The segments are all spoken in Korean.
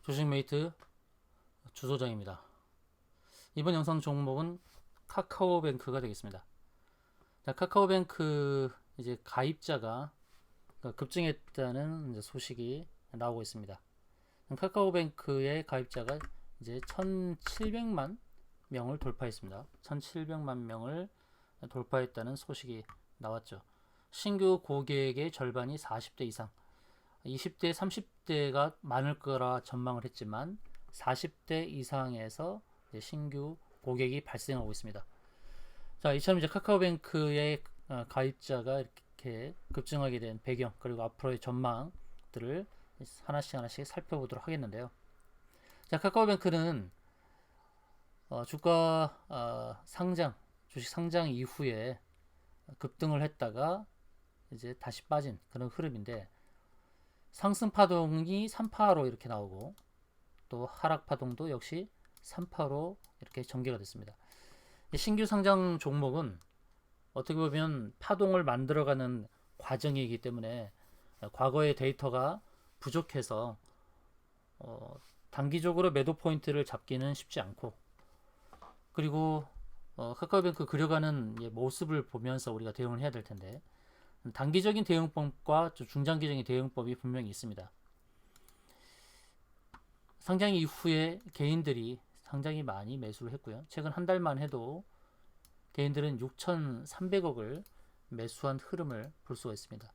주식메이트 주소장입니다. 이번 영상 종목은 카카오뱅크가 되겠습니다. 자, 카카오뱅크 이제 가입자가 급증했다는 이제 소식이 나오고 있습니다. 카카오뱅크의 가입자가 이제 1,700만 명을 돌파했습니다. 1,700만 명을 돌파했다는 소식이 나왔죠. 신규 고객의 절반이 40대 이상, 20대, 30대가 많을 거라 전망을 했지만 40대 이상에서 이제 신규 고객이 발생하고 있습니다. 자, 이처럼 이제 카카오뱅크의 가입자가 이렇게 급증하게 된 배경, 그리고 앞으로의 전망들을 하나씩 살펴보도록 하겠는데요. 자, 카카오뱅크는 주가 상장, 주식 상장 이후에 급등을 했다가 이제 다시 빠진 그런 흐름인데, 상승 파동이 3파로 이렇게 나오고 또 하락 파동도 역시 3파로 이렇게 전개가 됐습니다. 신규 상장 종목은 어떻게 보면 파동을 만들어가는 과정이기 때문에 과거의 데이터가 부족해서 단기적으로 매도 포인트를 잡기는 쉽지 않고, 그리고 카카오뱅크 그려가는 모습을 보면서 우리가 대응을 해야 될 텐데, 단기적인 대응법과 중장기적인 대응법이 분명히 있습니다. 상장 이후에 개인들이 상당히 많이 매수를 했고요. 최근 한 달만 해도 개인들은 6,300억을 매수한 흐름을 볼 수가 있습니다.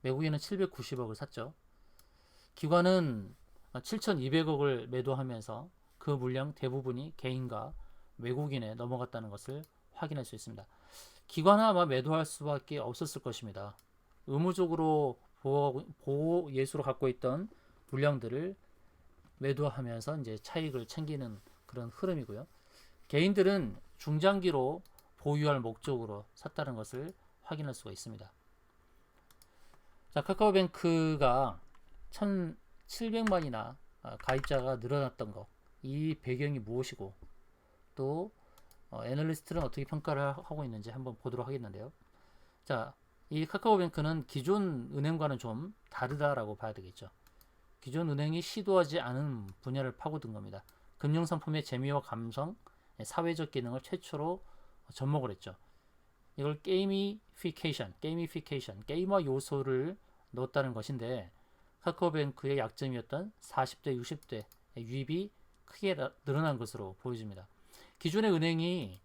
외국인은 790억을 샀죠. 기관은 7,200억을 매도하면서 그 물량 대부분이 개인과 외국인에 넘어갔다는 것을 확인할 수 있습니다. 기관은 아마 매도할 수밖에 없었을 것입니다. 의무적으로 보호 예수로 갖고 있던 물량들을 매도하면서 이제 차익을 챙기는 그런 흐름이고요. 개인들은 중장기로 보유할 목적으로 샀다는 것을 확인할 수가 있습니다. 자, 카카오뱅크가 1,700만이나 가입자가 늘어났던 것, 이 배경이 무엇이고 또 애널리스트는 어떻게 평가를 하고 있는지 한번 보도록 하겠는데요. 자, 이 카카오뱅크는 기존 은행과는 좀 다르다라고 봐야 되겠죠. 기존 은행이 시도하지 않은 분야를 파고든 겁니다. 금융상품의 재미와 감성, 사회적 기능을 최초로 접목을 했죠. 이걸 게이미피케이션, 게임화 요소를 넣었다는 것인데, 카카오뱅크의 약점이었던 40대, 60대 유입이 크게 늘어난 것으로 보여집니다. 기존의 은행이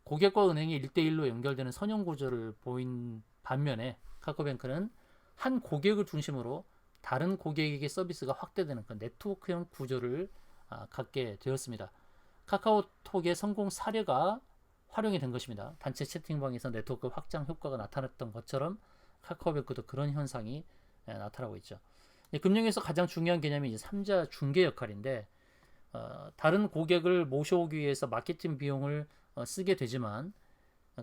고객과 은행이 1대1로 연결되는 선형 구조를 보인 반면에, 카카오뱅크는 한 고객을 중심으로 다른 고객에게 서비스가 확대되는 그 네트워크형 구조를 갖게 되었습니다. 카카오톡의 성공 사례가 활용이 된 것입니다. 단체 채팅방에서 네트워크 확장 효과가 나타났던 것처럼 카카오뱅크도 그런 현상이 나타나고 있죠. 금융에서 가장 중요한 개념이 이제 3자 중개 역할인데, 다른 고객을 모셔오기 위해서 마케팅 비용을 쓰게 되지만,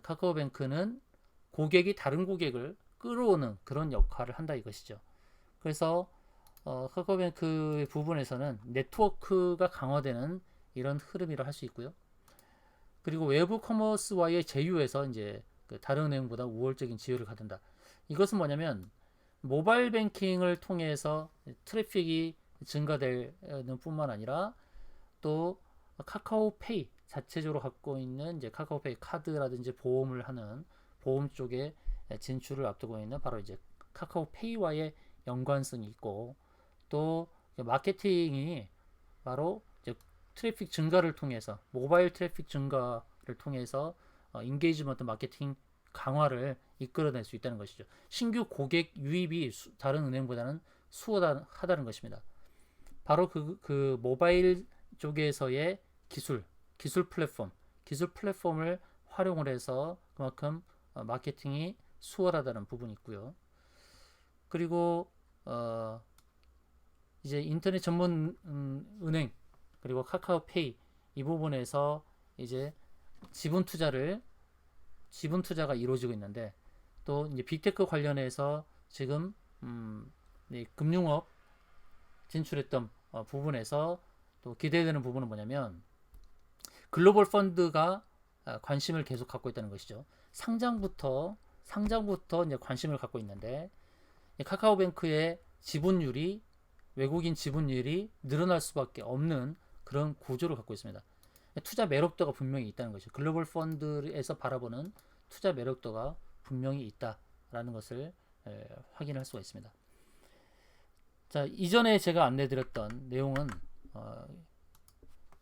카카오뱅크는 고객이 다른 고객을 끌어오는 그런 역할을 한다 이것이죠. 그래서 카카오뱅크의 부분에서는 네트워크가 강화되는 이런 흐름이라 할 수 있고요. 그리고 외부 커머스와의 제휴에서 이제 다른 은행보다 우월적인 지위를 갖는다. 이것은 뭐냐면, 모바일 뱅킹을 통해서 트래픽이 증가되는 뿐만 아니라 또 카카오페이 자체적으로 갖고 있는 이제 카카오페이 카드라든지 보험을 하는 보험 쪽에 진출을 앞두고 있는 바로 이제 카카오페이와의 연관성이 있고, 또 마케팅이 바로 이제 트래픽 증가를 통해서, 모바일 트래픽 증가를 통해서 인게이지먼트 마케팅 강화를 이끌어낼 수 있다는 것이죠. 신규 고객 유입이 다른 은행보다는 수월하다는 것입니다. 바로 그 모바일 쪽에서의 기술 플랫폼을 활용을 해서 그만큼 마케팅이 수월하다는 부분이 있고요. 그리고 이제 인터넷 전문 은행, 그리고 카카오페이, 이 부분에서 이제 지분 투자가 이루어지고 있는데, 또 이제 빅테크 관련해서 지금 금융업 진출했던 부분에서 또 기대되는 부분은 뭐냐면, 글로벌 펀드가 관심을 계속 갖고 있다는 것이죠. 상장부터 이제 관심을 갖고 있는데, 카카오뱅크의 지분율이 외국인 지분율이 늘어날 수밖에 없는 그런 구조를 갖고 있습니다. 투자 매력도가 분명히 있다는 것이죠. 글로벌 펀드에서 바라보는 투자 매력도가 분명히 있다라는 것을 확인할 수가 있습니다. 자, 이전에 제가 안내드렸던 내용은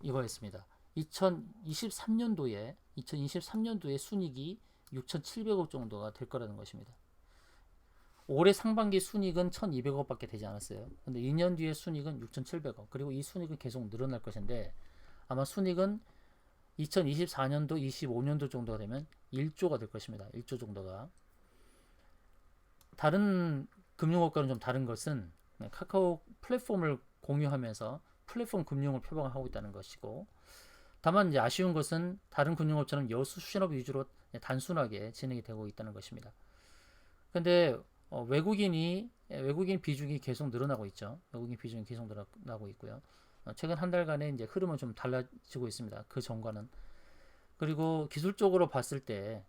이거였습니다. 2023년도에 순이익이 6,700억 정도가 될 거라는 것입니다. 올해 상반기 순이익은 1,200억 밖에 되지 않았어요. 근데 2년 뒤에 순이익은 6,700억. 그리고 이 순이익은 계속 늘어날 것인데 아마 순이익은 2024년도, 25년도 정도가 되면 1조가 될 것입니다. 1조 정도가. 다른 금융업과는 좀 다른 것은 카카오 플랫폼을 공유하면서 플랫폼 금융을 표방하고 있다는 것이고, 다만 이제 아쉬운 것은 다른 금융업처럼 여수 수신업 위주로 단순하게 진행이 되고 있다는 것입니다. 근데 외국인 비중이 계속 늘어나고 있죠. 외국인 비중이 계속 늘어나고 있고요. 최근 한 달간의 이제 흐름은 좀 달라지고 있습니다. 그 전과는. 그리고 기술적으로 봤을 때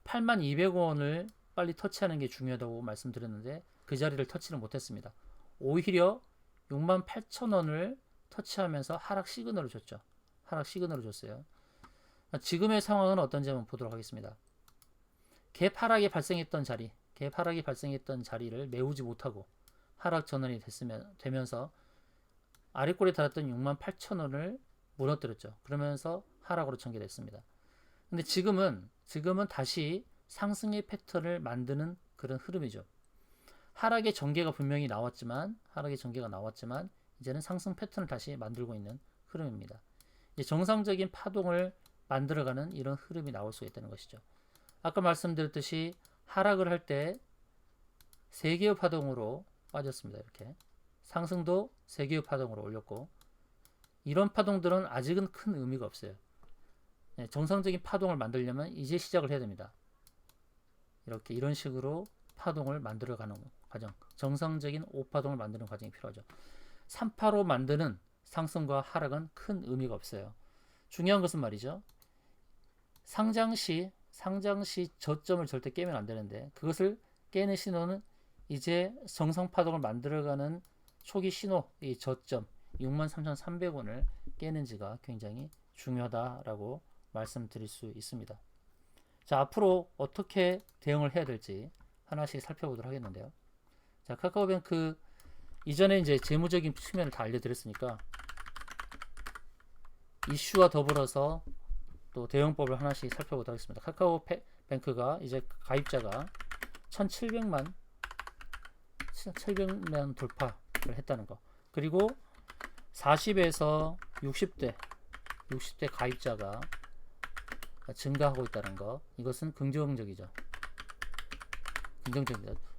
82,200원을 빨리 터치하는 게 중요하다고 말씀드렸는데 그 자리를 터치를 못했습니다. 오히려 68,000원을 터치하면서 하락 시그널을 줬죠. 하락 시그널을 줬어요. 지금의 상황은 어떤지 한번 보도록 하겠습니다. 갭 하락이 발생했던 자리를 메우지 못하고 하락 전환이 되면서 아래골에 달았던 68,000원을 무너뜨렸죠. 그러면서 하락으로 전개됐습니다. 근데 지금은 다시 상승의 패턴을 만드는 그런 흐름이죠. 하락의 전개가 분명히 나왔지만 이제는 상승 패턴을 다시 만들고 있는 흐름입니다. 이제 정상적인 파동을 만들어가는 이런 흐름이 나올 수 있다는 것이죠. 아까 말씀드렸듯이 하락을 할 때 3개의 파동으로 빠졌습니다. 이렇게 상승도 3개의 파동으로 올렸고, 이런 파동들은 아직은 큰 의미가 없어요. 정상적인 파동을 만들려면 이제 시작을 해야 됩니다. 이런 식으로 파동을 만들어가는 과정, 정상적인 5파동을 만드는 과정이 필요하죠. 3파로 만드는 상승과 하락은 큰 의미가 없어요. 중요한 것은 말이죠, 상장 시 저점을 절대 깨면 안 되는데, 그것을 깨는 신호는 이제 정상 파동을 만들어가는 초기 신호, 이 저점 63,300원을 깨는지가 굉장히 중요하다라고 말씀드릴 수 있습니다. 자, 앞으로 어떻게 대응을 해야 될지 하나씩 살펴보도록 하겠는데요. 자, 카카오뱅크 이전에 이제 재무적인 측면을 다 알려드렸으니까 이슈와 더불어서 또 대응법을 하나씩 살펴보도록 하겠습니다. 카카오뱅크가 이제 가입자가 1,700만 돌파를 했다는 거, 그리고 40에서 60대 가입자가 증가하고 있다는 거, 이것은 긍정적이죠.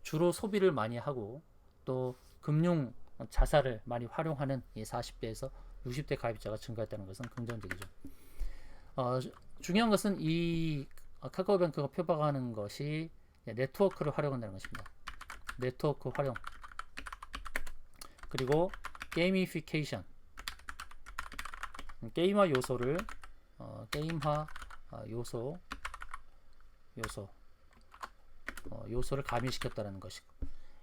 주로 소비를 많이 하고 또 금융 자산을 많이 활용하는 이 40대에서 60대 가입자가 증가했다는 것은 긍정적이죠. 중요한 것은 이 카카오뱅크가 표방하는 것이 네트워크를 활용한다는 것입니다. 네트워크 활용, 그리고 게이미피케이션, 게임화 요소를 요소를 가미시켰다는 것이고,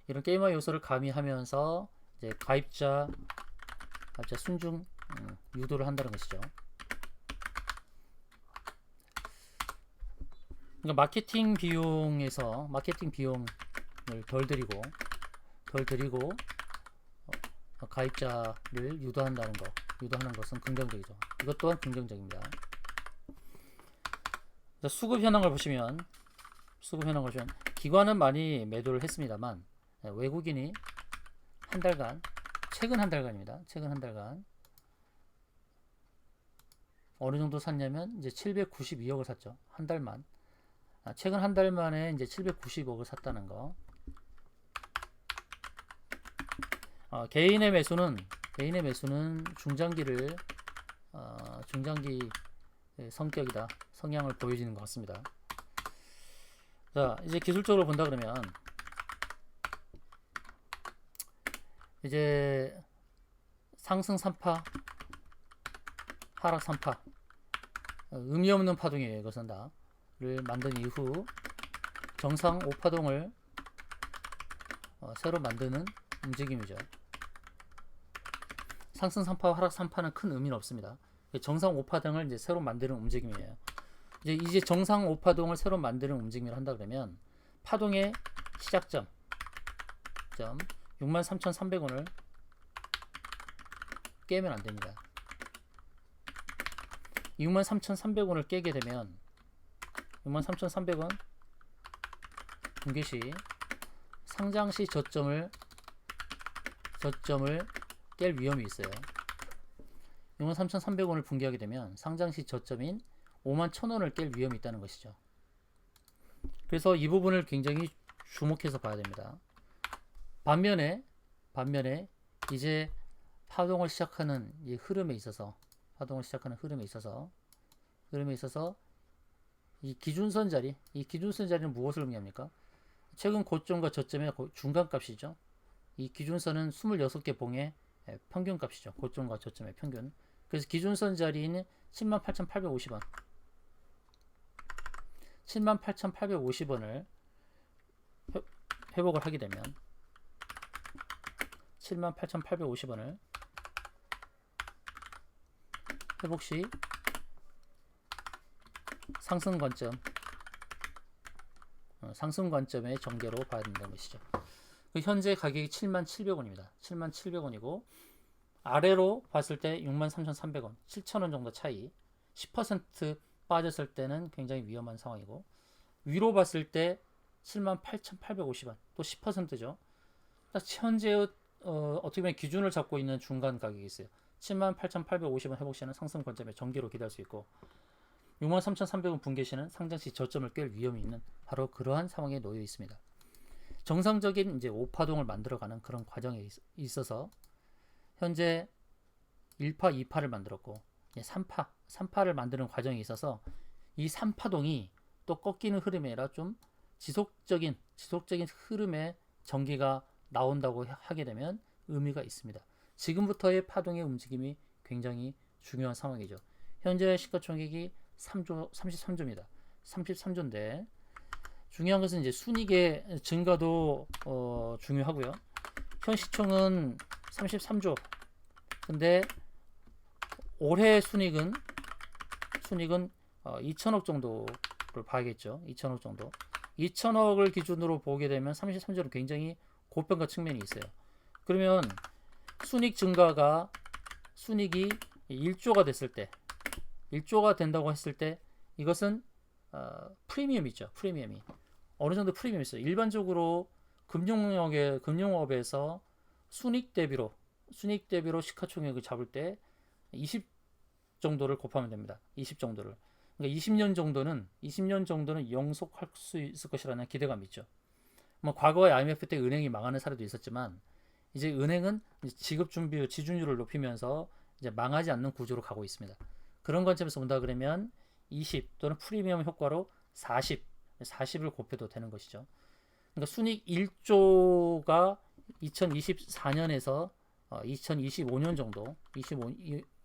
이런 게임화 요소를 가미하면서 이제 가입자 순증 유도를 한다는 것이죠. 그러니까 마케팅 비용을 덜 들이고 가입자를 유도하는 것은 긍정적이죠. 이것 또한 긍정적입니다. 수급 현황을 보시면 기관은 많이 매도를 했습니다만, 외국인이 최근 한 달간 어느 정도 샀냐면 이제 792억을 샀죠. 한 달만. 최근 한 달 만에 이제 790억을 샀다는 거. 개인의 매수는 중장기 성향을 보여주는 것 같습니다. 자, 이제 기술적으로 본다 그러면 이제 상승 3파, 하락 3파, 의미 없는 파동이에요. 이것은 다를 만든 이후 정상 5파동을 새로 만드는 움직임이죠. 상승 3파, 하락 3파는 큰 의미는 없습니다. 정상 5파등을 이제 새로 만드는 움직임이에요. 이제 정상 5파동을 새로 만드는 움직임을 한다 그러면 파동의 시작점 63,300원을 깨면 안 됩니다. 63,300원을 깨게 되면 63,300원 붕괴 시 상장 시 저점을 깰 위험이 있어요. 63,300원을 붕괴하게 되면 상장 시 저점인 51,000원을 깰 위험이 있다는 것이죠. 그래서 이 부분을 굉장히 주목해서 봐야 됩니다. 반면에 이제 파동을 시작하는 이 흐름에 있어서 이 기준선 자리는 무엇을 의미합니까? 최근 고점과 저점의 중간값이죠. 이 기준선은 26개 봉의 평균값이죠. 고점과 저점의 평균. 그래서 기준선 자리인 78,850원 78,850원을 회복을 하게 되면 78,850원을 회복 시 상승 관점의 전개로 봐야 된다는 것이죠. 현재 가격이 77,000원입니다. 77,000원이고 아래로 봤을 때 63,300원, 7,000원 정도 차이. 10% 빠졌을 때는 굉장히 위험한 상황이고 위로 봤을 때 78,850원, 또 10%죠. 현재 어떻게 보면 기준을 잡고 있는 중간 가격이 있어요. 78,850원 회복 시에는 상승 관점의 전개로 기대할 수 있고 63,300원 붕괴 시는 상장 시 저점을 깰 위험이 있는 바로 그러한 상황에 놓여 있습니다. 정상적인 이제 5파동을 만들어가는 그런 과정에 있어서 현재 1파, 2파를 만들었고 3파를 만드는 과정에 있어서 이 3파동이 또 꺾이는 흐름이 아니라 좀 지속적인 흐름의 전기가 나온다고 하게 되면 의미가 있습니다. 지금부터의 파동의 움직임이 굉장히 중요한 상황이죠. 현재 시가총액이 33조입니다. 33조인데 중요한 것은 이제 순이익의 증가도 중요하고요. 현 시총은 33조. 근데 올해 순이익은 2천억 정도를 봐야겠죠. 2천억 정도. 2천억을 기준으로 보게 되면 33조는 굉장히 고평가 측면이 있어요. 그러면 순이익 증가가 순이익이 1조가 됐을 때 1조가 된다고 했을 때 이것은 프리미엄이죠. 프리미엄이 어느 정도 프리미엄이 있어요. 일반적으로 금융업에서 순이익 대비로 시가총액을 잡을 때 20 정도를 곱하면 됩니다. 20 정도를. 그러니까 20년 정도는 영속할 수 있을 것이라는 기대감이 있죠. 뭐 과거에 IMF 때 은행이 망하는 사례도 있었지만 이제 은행은 지급 준비 지준율을 높이면서 이제 망하지 않는 구조로 가고 있습니다. 그런 관점에서 본다 그러면 20 또는 프리미엄 효과로 40을 곱해도 되는 것이죠. 그러니까 순이익 1조가 2024년에서 2025년 정도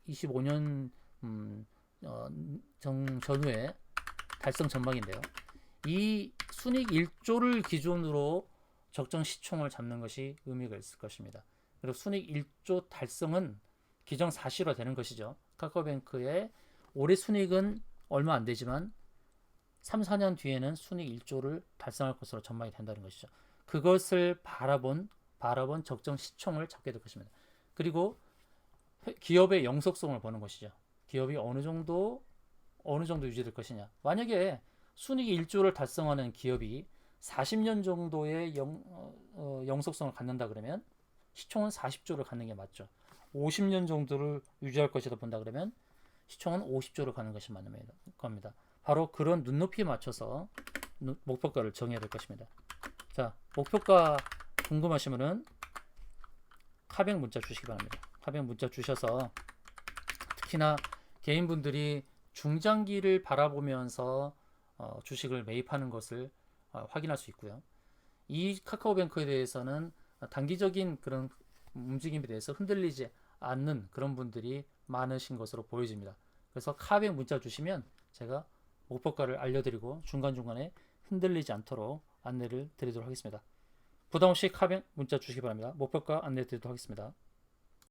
25년 전후에 달성 전망인데요. 이 순이익 1조를 기준으로 적정 시총을 잡는 것이 의미가 있을 것입니다. 그리고 순이익 1조 달성은 기정사실화 되는 것이죠. 카카오뱅크의 올해 순이익은 얼마 안 되지만 3, 4년 뒤에는 순이익 1조를 달성할 것으로 전망이 된다는 것이죠. 그것을 바라본 적정 시총을 잡게 될 것입니다. 그리고 기업의 영속성을 보는 것이죠. 기업이 어느 정도 유지될 것이냐. 만약에 순이익 1조를 달성하는 기업이 40년 정도의 영속성을 갖는다 그러면 시총은 40조를 갖는 게 맞죠. 50년 정도를 유지할 것이다 본다 그러면 시총은 50조를 가는 것이 맞는 겁니다. 바로 그런 눈높이에 맞춰서 목표가를 정해야 될 것입니다. 자, 목표가 궁금하시면은 카뱅 문자 주시기 바랍니다. 카뱅 문자 주셔서 특히나 개인분들이 중장기를 바라보면서 주식을 매입하는 것을 확인할 수 있고요. 이 카카오뱅크에 대해서는 단기적인 그런 움직임에 대해서 흔들리지 않는 그런 분들이 많으신 것으로 보여집니다. 그래서 카뱅 문자 주시면 제가 목표가를 알려드리고 중간중간에 흔들리지 않도록 안내를 드리도록 하겠습니다. 부담없이 카뱅 문자 주시기 바랍니다. 목표가 안내 드리도록 하겠습니다.